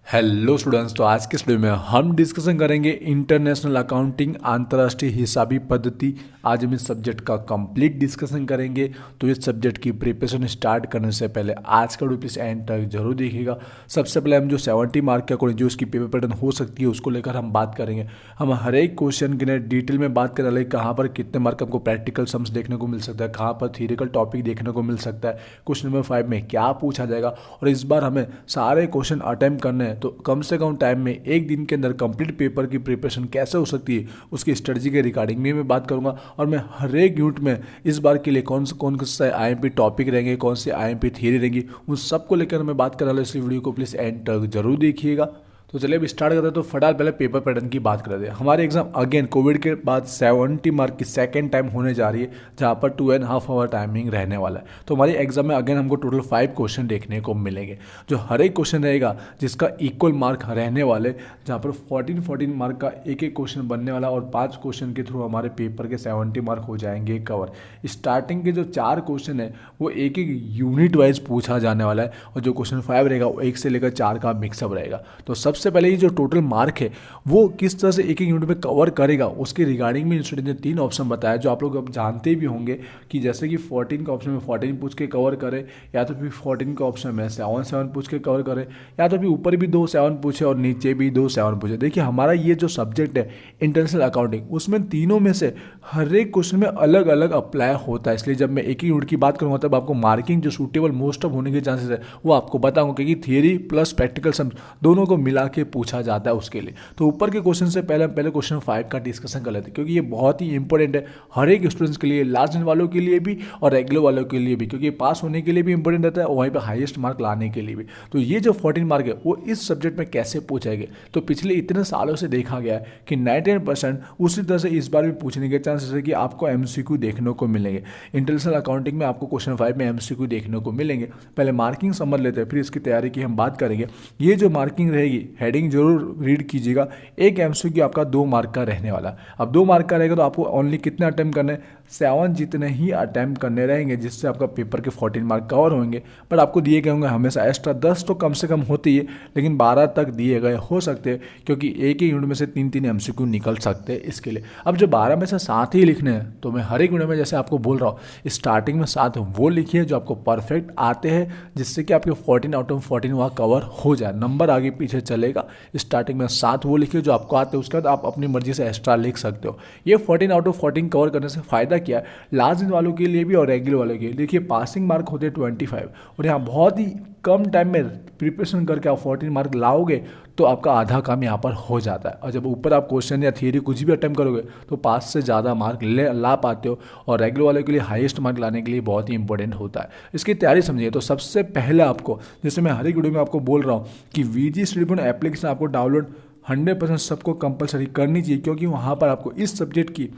Hello students, तो आज के इस वीडियो में हम डिस्कशन करेंगे इंटरनेशनल अकाउंटिंग, अंतर्राष्ट्रीय हिसाबी पद्धति। आज हम इस सब्जेक्ट का कंप्लीट डिस्कशन करेंगे। तो इस सब्जेक्ट की प्रिपरेशन स्टार्ट करने से पहले आज का वीडियो प्लीज एंड तक जरूर देखिएगा। सबसे पहले हम जो 70 मार्क के अकॉर्डिंग जो इसकी पेपर पैटर्न हो सकती है उसको लेकर हम बात करेंगे। हम हर एक क्वेश्चन के लिए डिटेल में बात करें, कहाँ पर कितने मार्क हमको प्रैक्टिकल सम्स देखने को मिल सकता है, कहाँ पर थियरिकल टॉपिक देखने को मिल सकता है, क्वेश्चन नंबर 5 में क्या पूछा जाएगा। और इस बार हमें सारे क्वेश्चन अटेम्प्ट करने हैं, तो कम से कम टाइम में एक दिन के अंदर कंप्लीट पेपर की प्रिपरेशन कैसे हो सकती है उसकी स्ट्रेटजी के रिगार्डिंग में मैं बात करूंगा। और मैं हर एक यूनिट में इस बार के लिए कौन से आईएमपी टॉपिक रहेंगे, कौन से आईएमपी थियरी रहेंगी, उन सबको लेकर मैं बात करने वाला, इसलिए वीडियो को प्लीज़ एंड तक जरूर देखिएगा। तो चलिए अब स्टार्ट करते हैं। तो फटाफट पहले पेपर पैटर्न की बात करते हैं। हमारे एग्जाम अगेन कोविड के बाद 70 मार्क की सेकंड टाइम होने जा रही है, जहाँ पर 2.5 आवर टाइमिंग रहने वाला है। तो हमारे एग्जाम में अगेन हमको टोटल 5 क्वेश्चन देखने को मिलेंगे, जो हर एक क्वेश्चन रहेगा जिसका इक्वल मार्क रहने वाले, जहाँ पर 14 मार्क का एक एक क्वेश्चन बनने वाला और 5 क्वेश्चन के थ्रू हमारे पेपर के 70 मार्क हो जाएंगे कवर। स्टार्टिंग के जो 4 क्वेश्चन है वो एक एक यूनिट वाइज पूछा जाने वाला है, और जो क्वेश्चन 5 रहेगा वो 1 से लेकर 4 का मिक्सअप रहेगा। तो सबसे पहले ये जो टोटल मार्क है वो किस तरह से एक एक यूनिट में कवर करेगा उसके रिगार्डिंग में स्टूडेंट ने 3 ऑप्शन बताया, जो आप लोग अब जानते भी होंगे कि जैसे कि 14 का ऑप्शन में 14 पूछ के कवर करे, या तो फिर 14 का ऑप्शन में 7 पूछ के कवर करे, या तो फिर ऊपर भी 2 7 पूछे और नीचे भी 2 7 पूछे। देखिए हमारा ये जो सब्जेक्ट है इंटरनेशनल अकाउंटिंग, उसमें तीनों में से हर एक क्वेश्चन में अलग अलग अप्लाई होता है। इसलिए जब मैं एक ही यूनिट की बात करूँगा तब आपको मार्किंग जो सूटेबल मोस्ट ऑफ होने के चांसेस है वो आपको बताऊंगा, क्योंकि थियरी प्लस प्रैक्टिकल सम दोनों को मिला के पूछा जाता है उसके लिए। तो ऊपर के क्वेश्चन से पहले क्वेश्चन 5 का डिस्कशन कर लेते हैं, क्योंकि ये बहुत ही इंपॉर्टेंट है हर एक स्टूडेंट्स के लिए, लास्ट इन वालों के लिए भी और रेगुलर वालों के लिए भी, क्योंकि पास होने के लिए भी इंपॉर्टेंट रहता है और वहीं पर हाईएस्ट मार्क लाने के लिए भी। तो ये जो 14 मार्क है वो इस सब्जेक्ट में कैसे पूछेंगे, तो पिछले इतने सालों से देखा गया है कि 99% उसी तरह से इस बार भी पूछने के चांसेस है कि आपको एमसीक्यू देखने को मिलेंगे। इंटरनेशनल अकाउंटिंग में आपको क्वेश्चन 5 में एमसीक्यू देखने को मिलेंगे। पहले मार्किंग समझ लेते हैं, फिर इसकी तैयारी की हम बात करेंगे। ये जो मार्किंग रहेगी, हेडिंग जरूर रीड कीजिएगा। एक एमसीक्यू आपका 2 मार्क का रहने वाला। अब 2 मार्क का रहेगा तो आपको ओनली कितने अटेम्प्ट करने हैं, 7 जितने ही अटेम्प्ट करने रहेंगे, जिससे आपका पेपर के 14 मार्क कवर होंगे। बट आपको दिए गए होंगे हमेशा एक्स्ट्रा 10 तो कम से कम होती है, लेकिन 12 तक दिए गए हो सकते हैं, क्योंकि एक ही यूनिट में से 3 एमसीक्यू निकल सकते हैं इसके लिए। अब जो 12 में से 7 ही लिखने हैं, तो मैं हर एक यूनिट में जैसे आपको बोल रहा हूँ स्टार्टिंग में 7 वो लिखिए जो आपको परफेक्ट आते हैं, जिससे कि आपके 14 आउट ऑफ 14 वहाँ कवर हो जाए। नंबर आगे पीछे चलेगा, स्टार्टिंग में 7 वो लिखिए जो आपको आते हैं, उसके बाद आप अपनी मर्जी से एक्स्ट्रा लिख सकते हो। ये 14 आउट ऑफ 14 कवर करने से फायदा क्या है, लास्ट इन वालों के लिए भी और रेगुलर वालों के लिए। देखिए पासिंग मार्क होते हैं 25, और यहाँ बहुत ही कम टाइम में प्रिपरेशन करके आप 14 मार्क लाओगे तो आपका आधा काम यहाँ पर हो जाता है। और जब ऊपर आप क्वेश्चन या थियरी कुछ भी अटेम्प्ट करोगे तो 5 से ज़्यादा मार्क ला पाते हो, और रेगुलर वालों के लिए हाईएस्ट मार्क लाने के लिए बहुत ही इंपॉर्टेंट होता है। इसकी तैयारी समझिए। तो सबसे पहले आपको, जैसे मैं हर एक वीडियो में आपको बोल रहा हूँ कि वीजी स्टडी पॉइंट एप्लीकेशन आपको डाउनलोड 100% सबको कंपलसरी करनी चाहिए, क्योंकि वहाँ पर आपको इस सब्जेक्ट की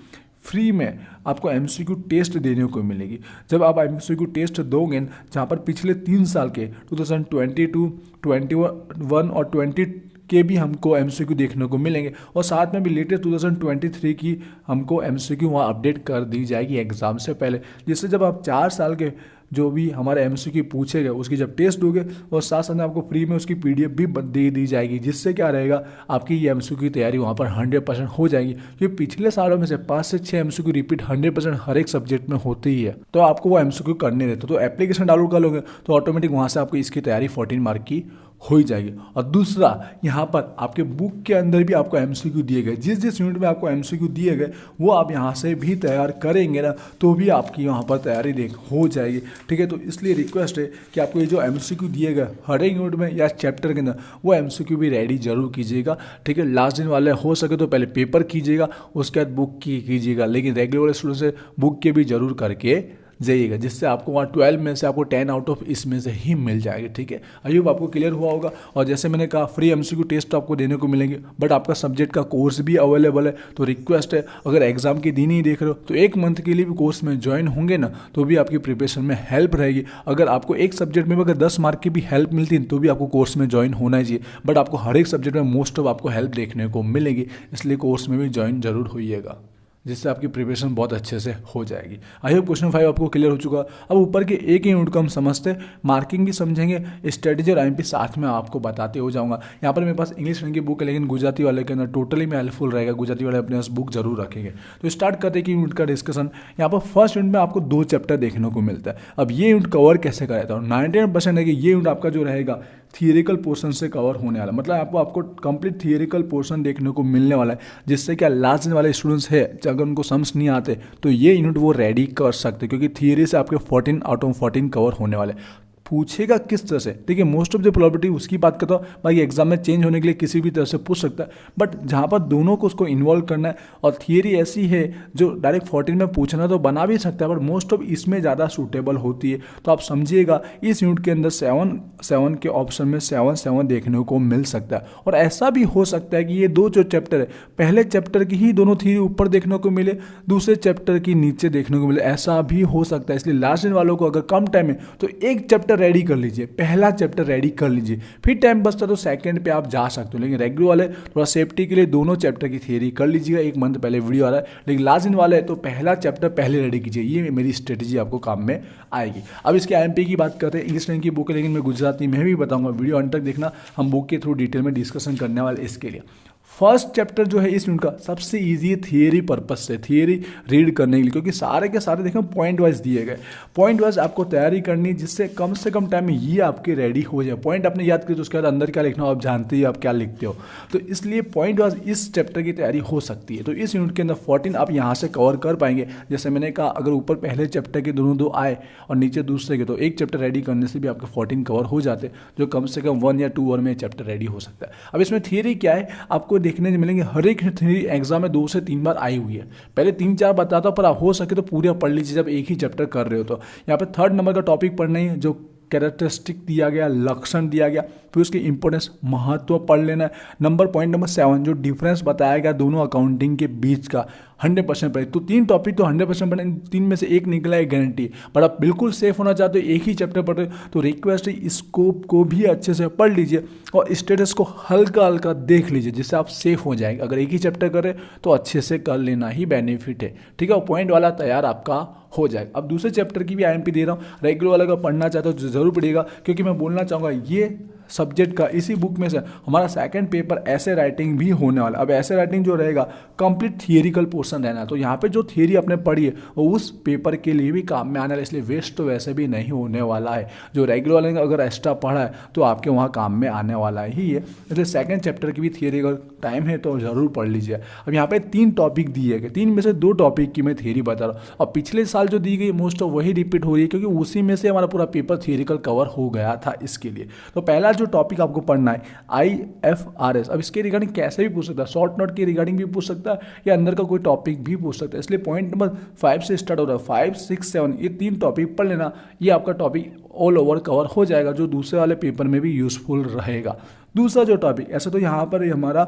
फ्री में आपको एमसीक्यू टेस्ट देने को मिलेगी। जब आप एमसीक्यू टेस्ट दोगे, जहाँ पर पिछले 3 साल के 2022, 21 और 20 के भी हमको एमसीक्यू देखने को मिलेंगे, और साथ में भी लेटेस्ट 2023 की हमको एमसीक्यू वहाँ अपडेट कर दी जाएगी एग्ज़ाम से पहले, जिससे जब आप 4 साल के जो भी हमारे एमसीक्यू पूछे गए उसकी जब टेस्ट दोगे, और साथ साथ में आपको फ्री में उसकी पीडीएफ भी दे दी जाएगी, जिससे क्या रहेगा आपकी ये एमसीक्यू की तैयारी वहाँ पर 100% हो जाएगी। क्योंकि पिछले सालों में से 5 से 6 एमसीक्यू रिपीट 100% हर एक सब्जेक्ट में होती ही है, तो आपको वो एमसीक्यू करने रहते। तो एप्लीकेशन डाउनलोड कर लोगे तो ऑटोमेटिक वहाँ से आपको इसकी तैयारी 14 मार्क की हो ही जाएगी। और दूसरा, यहाँ पर आपके बुक के अंदर भी आपको एमसीक्यू दिए गए, जिस जिस यूनिट में आपको एमसीक्यू दिए गए वो आप यहाँ से भी तैयार करेंगे ना, तो भी आपकी यहाँ पर तैयारी हो जाएगी। ठीक है, तो इसलिए रिक्वेस्ट है कि आपको ये जो एमसीक्यू दिए गए हर एक यूनिट में या चैप्टर के अंदर, वो एमसीक्यू भी रेडी जरूर कीजिएगा। ठीक है, लास्ट दिन वाले हो सके तो पहले पेपर कीजिएगा, उसके बाद बुक की कीजिएगा, लेकिन रेगुलर वाले स्टूडेंट से बुक के भी जरूर करके जाइएगा, जिससे आपको वहाँ 12 में से आपको 10 आउट ऑफ इसमें से ही मिल जाएगी। ठीक है, आई होप आपको क्लियर हुआ होगा। और जैसे मैंने कहा फ्री एमसीक्यू टेस्ट आपको देने को मिलेंगे, बट आपका सब्जेक्ट का कोर्स भी अवेलेबल है। तो रिक्वेस्ट है, अगर एग्जाम के दिन ही देख रहे हो तो 1 मंथ के लिए भी कोर्स में ज्वाइन होंगे ना, तो भी आपकी प्रिपरेशन में हेल्प रहेगी। अगर आपको एक सब्जेक्ट में अगर 10 मार्क की भी हेल्प मिलती है तो भी आपको कोर्स में ज्वाइन होना चाहिए, बट आपको हर एक सब्जेक्ट में मोस्ट ऑफ आपको हेल्प देखने को मिलेगी, इसलिए कोर्स में भी ज्वाइन जरूर होइएगा। जिससे आपकी प्रिपरेशन बहुत अच्छे से हो जाएगी। आई होप क्वेश्चन 5 आपको क्लियर हो चुका। अब ऊपर के एक ही यूनिट को हम समझते, मार्किंग भी समझेंगे, स्ट्रेटेजी और आईएमपी साथ में आपको बताते हो जाऊंगा। यहाँ पर मेरे पास इंग्लिश की बुक है, लेकिन गुजराती वाले के अंदर टोटली में हेल्पफुल रहेगा, गुजराती वाले अपने पास बुक जरूर रखेंगे। तो स्टार्ट करते हैं कि यूनिट का डिस्कशन। यहाँ पर फर्स्ट यूनिट में आपको 2 चैप्टर देखने को मिलता है। अब ये यूनिट कवर कैसे कराता हूँ, 99% है कि ये यूनिट आपका जो रहेगा थियरिकल पोर्शन से कवर होने वाला, मतलब आपको कंप्लीट थियरिकल पोर्शन देखने को मिलने वाला है, जिससे क्या लास्ट वाले स्टूडेंट्स है अगर उनको समझ नहीं आते तो ये यूनिट वो रेडी कर सकते, क्योंकि थियरी से आपके 14 आउट ऑफ 14 कवर होने वाले। पूछेगा किस तरह से, ठीक है, मोस्ट ऑफ द प्रोबेबिलिटी उसकी बात करता हूँ, बाकी एग्जाम में चेंज होने के लिए किसी भी तरह से पूछ सकता है, बट जहाँ पर दोनों को उसको इन्वॉल्व करना है और थियरी ऐसी है जो डायरेक्ट 14 में पूछना तो बना भी सकता है, बट मोस्ट ऑफ इसमें ज़्यादा सूटेबल होती है। तो आप समझिएगा इस यूनिट के अंदर 7 के ऑप्शन में 7 देखने को मिल सकता है। और ऐसा भी हो सकता है कि ये 2 जो चैप्टर है, पहले चैप्टर की ही दोनों थियरी ऊपर देखने को मिले, दूसरे चैप्टर की नीचे देखने को मिले, ऐसा भी हो सकता है। इसलिए लास्ट दिन वालों को अगर कम टाइम है तो एक चैप्टर रेडी कर लीजिए, पहला चैप्टर रेडी कर लीजिए, फिर टाइम बचता तो सेकंड पे आप जा सकते हो। लेकिन रेगुलर वाले थोड़ा सेफ्टी के लिए दोनों चैप्टर की थियरी कर लीजिएगा, 1 मंथ पहले वीडियो आ रहा है। लेकिन लास्ट दिन वाले तो पहला चैप्टर पहले रेडी कीजिए, ये मेरी स्ट्रेटेजी आपको काम में आएगी। अब इसके आईएमपी की बात करते हैं, इंग्लिश की बुक है लेकिन मैं गुजराती में भी बताऊंगा, वीडियो अंत तक देखना, हम बुक के थ्रू डिटेल में डिस्कशन करने वाले। इसके लिए फर्स्ट चैप्टर जो है इस यूनिट का सबसे इजी है थियरी पर्पज से, थियरी रीड करने के लिए, क्योंकि सारे के सारे देखें पॉइंट वाइज दिए गए, पॉइंट वाइज आपको तैयारी करनी जिससे कम से कम टाइम में ये आपके रेडी हो जाए। पॉइंट आपने याद किया तो उसके बाद अंदर क्या लिखना हो आप जानते ही आप क्या लिखते हो, तो इसलिए पॉइंट वाइज इस चैप्टर की तैयारी हो सकती है। तो इस यूनिट के अंदर 14 आप यहाँ से कवर कर पाएंगे। जैसे मैंने कहा अगर ऊपर पहले चैप्टर के दोनों 2 आए और नीचे दूसरे के, तो एक चैप्टर रेडी करने से भी आपके 14 कवर हो जाते, जो कम से कम 1 या 2 आवर में चैप्टर रेडी हो सकता है। अब इसमें थियरी क्या है आपको देखने को मिलेंगे, हर एक थ्योरी एग्जाम में 2 से 3 बार आई हुई है। पहले 3-4 बताता हूं, पर आप हो सके तो पूरा पढ़ लीजिए जब एक ही चैप्टर कर रहे हो। तो यहाँ पे 3rd नंबर का टॉपिक पढ़ना है, जो कैरेक्टरिस्टिक दिया गया, लक्षण दिया गया, फिर उसकी इंपॉर्टेंस महत्व पढ़ लेना है। पॉइंट नंबर 7 जो डिफरेंस बताया गया दोनों अकाउंटिंग के बीच का 100% पढ़े। तो 3 टॉपिक तो 100% पढ़े, 3 में से एक निकला है गारंटी। पर आप बिल्कुल सेफ होना चाहते हो, एक ही चैप्टर पढ़ रहे हो, तो रिक्वेस्ट है स्कोप को भी अच्छे से पढ़ लीजिए और स्टेटस को हल्का हल्का देख लीजिए, जिससे आप सेफ हो जाएंगे। अगर एक ही चैप्टर करें तो अच्छे से कर लेना ही बेनिफिट है, ठीक है। और पॉइंट वाला तैयार आपका हो जाएगा। अब दूसरे चैप्टर की भी आईएमपी दे रहा हूँ, रेगुलर वाला का पढ़ना चाहते हो तो जरूर पढ़िएगा, क्योंकि मैं बोलना चाहूँगा ये सब्जेक्ट का इसी बुक में से हमारा सेकंड पेपर ऐसे राइटिंग भी होने वाला। अब ऐसे राइटिंग जो रहेगा कंप्लीट थियरिकल पोर्शन रहना, तो यहाँ पे जो थियरी आपने पढ़ी है वो उस पेपर के लिए भी काम में आने वाला, इसलिए वेस्ट तो वैसे भी नहीं होने वाला है। जो रेगुलर वाले ने अगर एक्स्ट्रा पढ़ा है तो आपके वहाँ काम में आने वाला ही है, इसलिए सेकंड चैप्टर की भी थियरी अगर टाइम है तो जरूर पढ़ लीजिए। अब यहाँ पे 3 टॉपिक दिए गए, 3 में से 2 टॉपिक की मैं थियरी बता रहा हूँ, और पिछले साल जो दी गई मोस्ट ऑफ वही रिपीट हो रही है, क्योंकि उसी में से हमारा पूरा पेपर थियरिकल कवर हो गया था। इसके लिए तो पहला जो टॉपिक आपको पढ़ना है IFRS। अब इसके रिगार्डिंग कैसे भी पूछ सकता है, शॉर्ट नोट के रिगार्डिंग भी पूछ सकता है या अंदर का कोई टॉपिक भी पूछ सकता है, इसलिए पॉइंट नंबर 5 से स्टार्ट हो रहा है, 5, 6, 7 ये 3 टॉपिक पढ़ लेना, ये आपका टॉपिक ऑल ओवर कवर हो जाएगा, जो दूसरे वाले पेपर में भी यूजफुल रहेगा। दूसरा जो टॉपिक, ऐसा तो यहाँ पर हमारा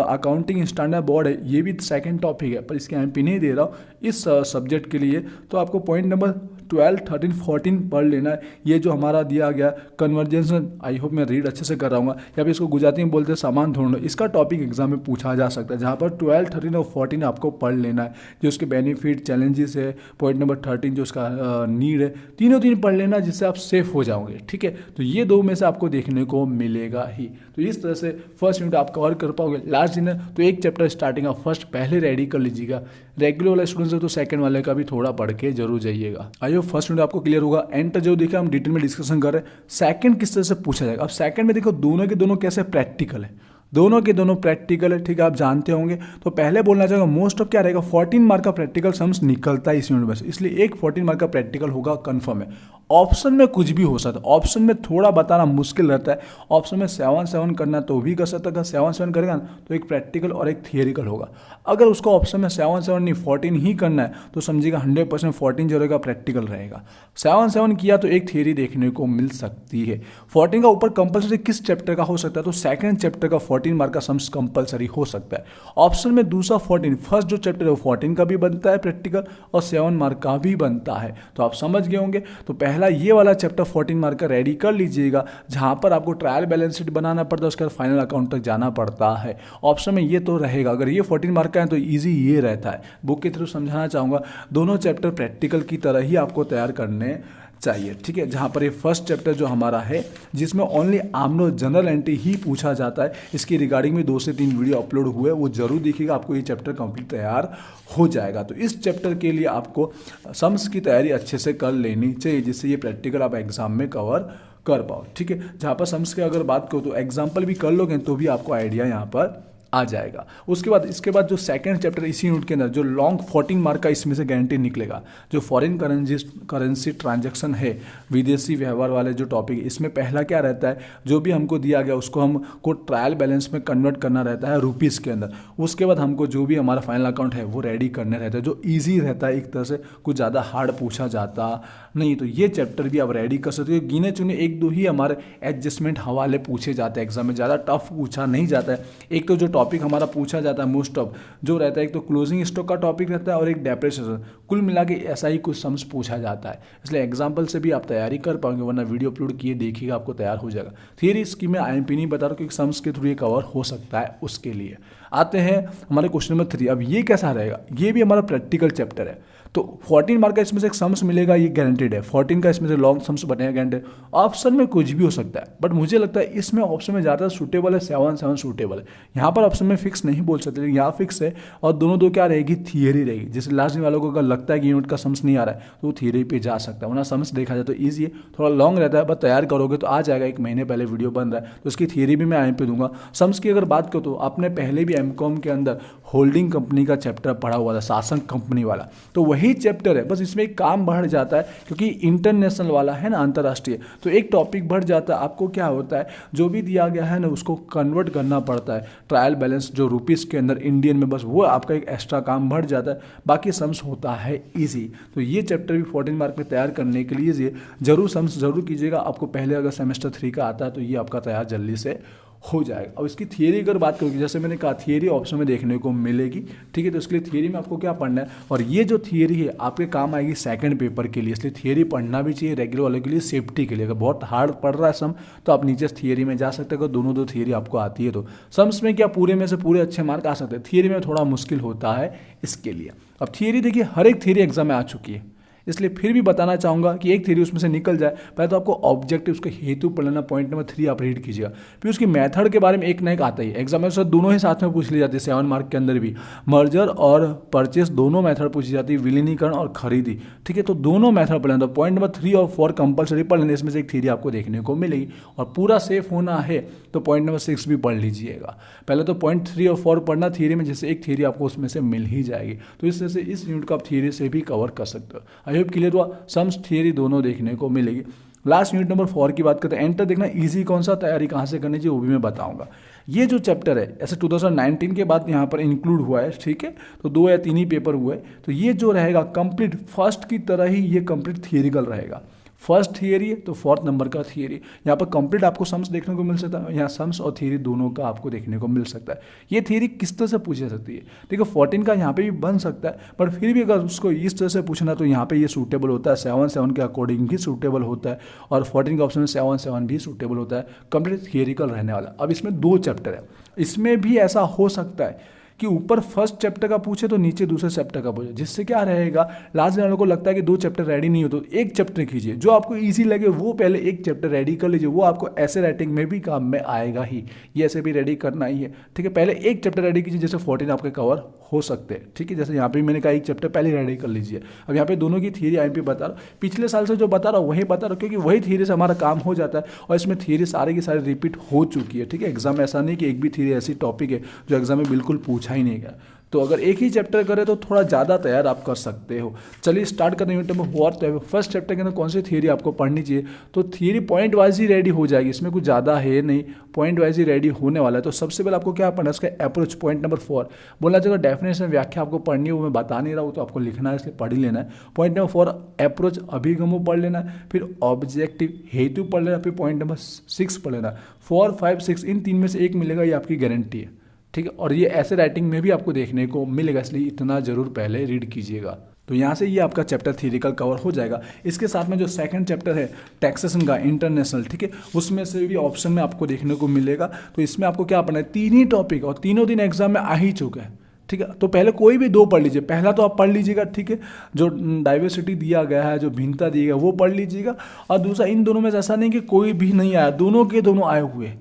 अकाउंटिंग स्टैंडर्ड बोर्ड है, ये भी सेकंड टॉपिक है, पर इसके एमपी नहीं दे रहा हूँ इस सब्जेक्ट के लिए। तो आपको पॉइंट नंबर 12, 13, 14 पढ़ लेना है। ये जो हमारा दिया गया कन्वर्जेंस, आई होप मैं रीड अच्छे से कर रहा हूँ, या फिर इसको गुजराती में बोलते हैं सामान ढूंढो, इसका टॉपिक एग्जाम में पूछा जा सकता है, जहाँ पर 12, 13 और 14 आपको पढ़ लेना है, जो उसके बेनिफिट चैलेंजेस है। पॉइंट नंबर 13 जो उसका नीड है, तीनों पढ़ लेना, जिससे आप सेफ हो जाओगे, ठीक है। तो ये 2 में से आपको देखने को मिलेगा ही। तो इस तरह से फर्स्ट यूनिट आप कवर कर पाओगे। लास्ट दिन है तो एक चैप्टर स्टार्टिंग आप फर्स्ट पहले रेडी कर लीजिएगा। रेगुलर वाले स्टूडेंट्स है तो सेकंड वाले का भी थोड़ा पढ़ के जरूर जाइएगा। आइए फर्स्ट यूनिट आपको क्लियर होगा। एंड तक जो देखा हम डिटेल में डिस्कशन कर रहे हैं, सेकंड किस तरह से पूछा जाएगा। अब सेकंड में देखो दोनों के दोनों कैसे प्रैक्टिकल है, दोनों के दोनों प्रैक्टिकल है, ठीक है, आप जानते होंगे। तो पहले बोलना चाहूँगा मोस्ट ऑफ क्या रहेगा, 14 मार्क का प्रैक्टिकल सम्स निकलता है इस यूनिट में से, इसलिए एक 14 मार्क का प्रैक्टिकल होगा कंफर्म है। ऑप्शन में कुछ भी हो सकता है, ऑप्शन में थोड़ा बताना मुश्किल रहता है। ऑप्शन में 7 करना तो भी कर सकता है, 7 करेगा ना तो एक प्रैक्टिकल और एक थियरिकल होगा। अगर उसको ऑप्शन में 7 नहीं 14 ही करना है तो समझिएगा 100% 14 जो रहेगा प्रैक्टिकल रहेगा। 7 किया तो एक थियरी देखने को मिल सकती है। 14 का ऊपर कंपल्सरी किस चैप्टर का हो सकता है, तो सेकंड चैप्टर का 14 मार्क का सम्स कंपलसरी हो सकता है। ऑप्शन में दूसरा 14, फर्स्ट जो चैप्टर है वो 14 का भी बनता है प्रैक्टिकल और 7 मार्क का भी बनता है। तो आप समझ गए होंगे। तो पहला ये वाला चैप्टर 14 मार्क का रेडी कर लीजिएगा, जहाँ पर आपको ट्रायल बैलेंस शीट बनाना पड़ता है, उसके बाद फाइनल अकाउंट तक जाना पड़ता है। ऑप्शन में ये तो रहेगा। अगर ये 14 मार्क का है तो ईजी ये रहता है। बुक के थ्रू समझाना चाहूँगा, दोनों चैप्टर प्रैक्टिकल की तरह ही आपको तैयार करने चाहिए, ठीक है। जहाँ पर ये फर्स्ट चैप्टर जो हमारा है, जिसमें ओनली आमनो जनरल एंट्री ही पूछा जाता है, इसकी रिगार्डिंग में 2 से 3 वीडियो अपलोड हुए, वो जरूर देखिएगा, आपको ये चैप्टर कंप्लीट तैयार हो जाएगा। तो इस चैप्टर के लिए आपको सम्स की तैयारी अच्छे से कर लेनी चाहिए, जिससे ये प्रैक्टिकल आप एग्जाम में कवर कर पाओ, ठीक है। जहाँ पर सम्स की अगर बात करो तो एग्जाम्पल भी कर लोगे तो भी आपको आइडिया यहाँ पर आ जाएगा। उसके बाद इसके बाद जो सेकंड चैप्टर इसी यूनिट के अंदर जो लॉन्ग 14 मार्क का इसमें से गारंटी निकलेगा, जो फॉरेन करेंसी ट्रांजैक्शन है, विदेशी व्यवहार वाले जो टॉपिक, इसमें पहला क्या रहता है, जो भी हमको दिया गया उसको हमको ट्रायल बैलेंस में कन्वर्ट करना रहता है रुपीज़ के अंदर। उसके बाद हमको जो भी हमारा फाइनल अकाउंट है वो रेडी करने रहता है, जो ईजी रहता है एक तरह से, कुछ ज़्यादा हार्ड पूछा जाता नहीं। तो ये चैप्टर भी आप रेडी कर सकते हो। गिने चुने 1-2 ही हमारे एडजस्टमेंट हवाले पूछे जाते हैं एग्जाम में, ज़्यादा टफ पूछा नहीं जाता है। एक तो जो टॉपिक हमारा पूछा जाता है मोस्ट ऑफ जो रहता है, एक तो क्लोजिंग स्टॉक का टॉपिक रहता है और एक डेप्रिसिएशन, कुल मिला के ऐसा ही कुछ सम्स पूछा जाता है। इसलिए एग्जाम्पल से भी आप तैयारी कर पाओगे, वरना वीडियो अपलोड किए देखिएगा आपको तैयार हो जाएगा। थियरी इसकी मैं IMP नहीं बता रहा क्योंकि सम्स के थ्रू ये कवर हो सकता है। उसके लिए आते हैं हमारे क्वेश्चन नंबर 3। अब ये कैसा रहेगा, ये भी हमारा प्रैक्टिकल चैप्टर है। तो 14 मार्क का इसमें से एक सम्स मिलेगा, ये गारंटेड है। 14 का इसमें से लॉन्ग सम्स बनेगा गारंटेड। ऑप्शन में कुछ भी हो सकता है, बट मुझे लगता है इसमें ऑप्शन में ज़्यादा सूटेबल है 7 सूटेबल है। यहाँ पर ऑप्शन में फिक्स नहीं बोल सकते, लेकिन यहाँ फिक्स है। और दोनों दो क्या रहेगी, थियरी रहेगी। जैसे लास्ट वालों को अगर लगता है कि यूनिट का सम्स नहीं आ रहा है तो वो थियरी पे जा सकता है, वरना सम्स देखा जाए तो ईजी है। थोड़ा लॉन्ग रहता है, बट तैयार करोगे तो आ जाएगा। 1 महीने पहले वीडियो बन रहा है तो उसकी थियरी भी मैं IMP दूंगा। सम्स की अगर बात करो तो आपने पहले भी MCOM के अंदर होल्डिंग कंपनी का चैप्टर पढ़ा हुआ था, शासन कंपनी वाला, तो वही चैप्टर है, बस इसमें एक काम बढ़ जाता है क्योंकि इंटरनेशनल वाला है ना, अंतर्राष्ट्रीय, तो एक टॉपिक बढ़ जाता है। आपको क्या होता है, जो भी दिया गया है ना उसको कन्वर्ट करना पड़ता है ट्रायल बैलेंस जो रुपीज़ के अंदर इंडियन में, बस वो आपका एक एक्स्ट्रा काम बढ़ जाता है। बाकी सम्स होता है ईजी। तो ये चैप्टर भी 14 मार्क में तैयार करने के लिए जरूर सम्स जरूर कीजिएगा। आपको पहले अगर सेमेस्टर 3 का आता है तो ये आपका तैयार जल्दी से हो जाएगा। अब इसकी थियरी अगर बात करोगे, जैसे मैंने कहा थियरी ऑप्शन में देखने को मिलेगी, ठीक है। तो इसके लिए थियरी में आपको क्या पढ़ना है, और ये जो थियरी है आपके काम आएगी सेकंड पेपर के लिए, इसलिए थियरी पढ़ना भी चाहिए रेगुलर वाले के लिए, सेफ्टी के लिए। अगर बहुत हार्ड पढ़ रहा है सम तो आप नीचे थियरी में जा सकते हो। दोनों दो थियरी आपको आती है तो सम्स में क्या पूरे में से पूरे अच्छे मार्क आ सकते हैं, थियरी में थोड़ा मुश्किल होता है इसके लिए। अब थियरी देखिए, हर एक थियरी एग्जाम में आ चुकी है, इसलिए फिर भी बताना चाहूँगा कि एक थ्योरी उसमें से निकल जाए। पहले तो आपको ऑब्जेक्टिव, उसका हेतु पढ़ लेना, पॉइंट नंबर 3 आप रीड कीजिएगा। फिर उसकी मेथड के बारे में एक ना एक आता ही है एग्जाम में, सर दोनों ही साथ में पूछ ली जाती है। 7 मार्क के अंदर भी मर्जर और परचेस दोनों मेथड पूछी जाती है, विलीनीकरण और खरीदी, ठीक है। तो दोनों मेथड पढ़ लेना, तो पॉइंट नंबर 3 और 4 कंपलसरी पढ़ लेना, इसमें से एक थ्योरी आपको देखने को मिलेगी। और पूरा सेफ होना है तो पॉइंट नंबर 6 भी पढ़ लीजिएगा। पहले तो पॉइंट 3 और 4 पढ़ना थियरी में, जैसे एक थ्योरी आपको उसमें से मिल ही जाएगी। तो इस तरह से इस यूनिट को आप थियरी से भी कवर कर सकते हो। आई होप क्लियर हुआ। सम्स थियरी दोनों देखने को मिलेगी। लास्ट यूनिट नंबर 4 की बात करते हैं। एंटर देखना, इजी कौन सा, तैयारी कहाँ से करनी चाहिए वो भी मैं बताऊंगा। ये जो चैप्टर है ऐसे 2019 के बाद यहाँ पर इंक्लूड हुआ है, ठीक है। तो 2 या 3 ही पेपर हुए, तो ये जो रहेगा कंप्लीट फर्स्ट की तरह ही ये कंप्लीट थियरिकल रहेगा। फर्स्ट थियरी है तो 4th नंबर का थियरी, यहाँ पर कंप्लीट आपको सम्स देखने को मिल सकता है। यहाँ सम्स और थियरी दोनों का आपको देखने को मिल सकता है। ये थियरी किस तरह से पूछी जा सकती है, देखो 14 का यहाँ पे भी बन सकता है, पर फिर भी अगर उसको इस तरह से पूछना तो यहाँ पे ये सूटेबल होता है, 7 के अकॉर्डिंग भी सूटेबल होता है, और 14 का ऑप्शन में 7 भी सूटेबल होता है, कंप्लीट थियरिकल रहने वाला। अब इसमें 2 चैप्टर है, इसमें भी ऐसा हो सकता है कि ऊपर फर्स्ट चैप्टर का पूछे तो नीचे दूसरे चैप्टर का पूछे, जिससे क्या रहेगा लास्ट वालों को लगता है कि 2 चैप्टर रेडी नहीं हो तो एक चैप्टर कीजिए, जो आपको इजी लगे वो पहले एक चैप्टर रेडी कर लीजिए, वो आपको ऐसे राइटिंग में भी काम में आएगा ही, ये ऐसे भी रेडी करना ही है, ठीक है। पहले एक चैप्टर रेडी कीजिए, जैसे 14 आपके कवर हो सकते हैं, ठीक है। जैसे यहाँ पे मैंने कहा एक चैप्टर पहले रेडी कर लीजिए। अब यहाँ पे दोनों की थियरी IMP बता रहा हूँ, पिछले साल से जो बता रहा हूँ वही बता रहा हूँ, क्योंकि वही थियरी से हमारा काम हो जाता है, और इसमें थियरी सारे की सारी रिपीट हो चुकी है, ठीक है। एग्जाम में ऐसा नहीं कि एक भी थियरी ऐसी टॉपिक है जो एग्जाम में बिल्कुल पूछा ही नहीं गया। तो अगर एक ही चैप्टर करें तो थोड़ा ज़्यादा तैयार आप कर सकते हो। चलिए स्टार्ट करते हैं यूनिट नंबर 4। तो फर्स्ट चैप्टर के अंदर कौन सी थियरी आपको पढ़नी चाहिए, तो थियरी पॉइंट वाइज ही रेडी हो जाएगी, इसमें कुछ ज़्यादा है नहीं, पॉइंट वाइज ही रेडी होने वाला है। तो सबसे पहले आपको क्या पढ़ना है, उसका अप्रोच। पॉइंट नंबर 4 बोलना चाहिए डेफिनेशन व्याख्या आपको पढ़नी है, वो मैं बता नहीं रहा हूँ, तो आपको लिखना है, इसलिए पढ़ ही लेना है। पॉइंट नंबर 4 अप्रोच अभिगमों पढ़ लेना है, फिर ऑब्जेक्टिव हेतु पढ़ लेना, फिर पॉइंट नंबर 6 पढ़ लेना। 4, 5, 6 इन 3 में से एक मिलेगा, ये आपकी गारंटी है, ठीक है। और ये ऐसे राइटिंग में भी आपको देखने को मिलेगा, इसलिए इतना जरूर पहले रीड कीजिएगा। तो यहाँ से ये आपका चैप्टर थियरिकल कवर हो जाएगा। इसके साथ में जो सेकंड चैप्टर है टैक्सेशन का इंटरनेशनल, ठीक है, उसमें से भी ऑप्शन में आपको देखने को मिलेगा। तो इसमें आपको क्या पढ़ना है, 3 ही टॉपिक और तीनों दिन एग्जाम में आ ही चुका है, ठीक है। तो पहले कोई भी 2 पढ़ लीजिए, पहला तो आप पढ़ लीजिएगा, ठीक है, जो डाइवर्सिटी दिया गया है, जो भिन्नता दी गई है वो पढ़ लीजिएगा। और दूसरा इन दोनों में ऐसा नहीं कि कोई भी नहीं आया, दोनों के दोनों आए हुए,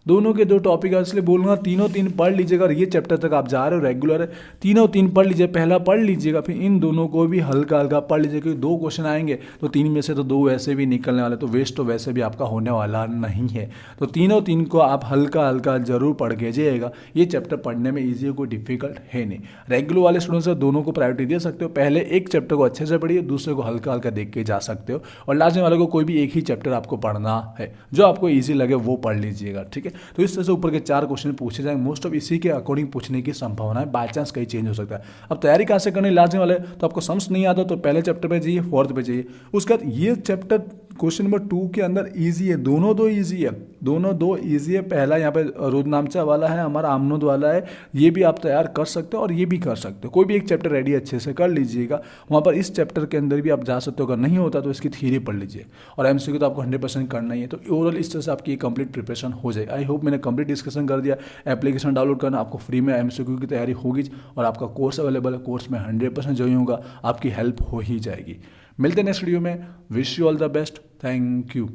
दोनों के 2 टॉपिक है, इसलिए बोलूँगा तीनों 3 पढ़ लीजिएगा। और ये चैप्टर तक आप जा रहे हो रेगुलर है, तीनों 3 पढ़ लीजिए, पहला पढ़ लीजिएगा, फिर इन दोनों को भी हल्का हल्का पढ़ लीजिए, क्योंकि 2 क्वेश्चन आएंगे तो 3 में से तो 2 वैसे भी निकलने वाले, तो वेस्ट तो वैसे भी आपका होने वाला नहीं है। तो तीनों 3 को आप हल्का हल्का जरूर पढ़ के जाइएगा। ये चैप्टर पढ़ने में ईजी है, कोई डिफिकल्ट है नहीं। रेगुलर वाले स्टूडेंट्स दोनों को प्रायोरिटी दे सकते हो, पहले एक चैप्टर को अच्छे से पढ़िए, दूसरे को हल्का हल्का देख के जा सकते हो, और लास्ट में वाले को कोई भी एक ही चैप्टर आपको पढ़ना है, जो आपको ईजी लगे वो पढ़ लीजिएगा, ठीक है। तो इस तरह से ऊपर 4 क्वेश्चन पूछे जाएंगे, मोस्ट ऑफ इसी के अकॉर्डिंग पूछने की संभावना है, बाय चांस कहीं चेंज हो सकता है। अब तैयारी कहाँ से करनी लास्ट वाले, तो आपको समझ नहीं आता तो पहले चैप्टर पे जाइए, 4th पे जाइए। उसके बाद ये चैप्टर क्वेश्चन नंबर 2 के अंदर इजी है, दोनों 2 इजी है, दोनों 2 इजी है। पहला यहाँ पे रुद्रनामचा वाला है, हमारा आमनोद वाला है, ये भी आप तैयार कर सकते हो और ये भी कर सकते हो। कोई भी एक चैप्टर रेडी अच्छे से कर लीजिएगा, वहाँ पर इस चैप्टर के अंदर भी आप जा सकते हो। अगर नहीं होता तो इसकी थियरी पढ़ लीजिए, और एमसीक्यू तो आपको 100% करना ही है। तो ओवरऑल इस तरह से आपकी कंप्लीट प्रिपरेशन हो जाएगी। आई होप मैंने कंप्लीट डिस्कशन कर दिया। एप्लीकेशन डाउनलोड करना, आपको फ्री में एमसीक्यू की तैयारी होगी, और आपका कोर्स अवेलेबल है, कोर्स में 100% ज्वाइन होगा, आपकी हेल्प हो ही जाएगी। मिलते हैं नेक्स्ट वीडियो में। Wish you all the best, thank you.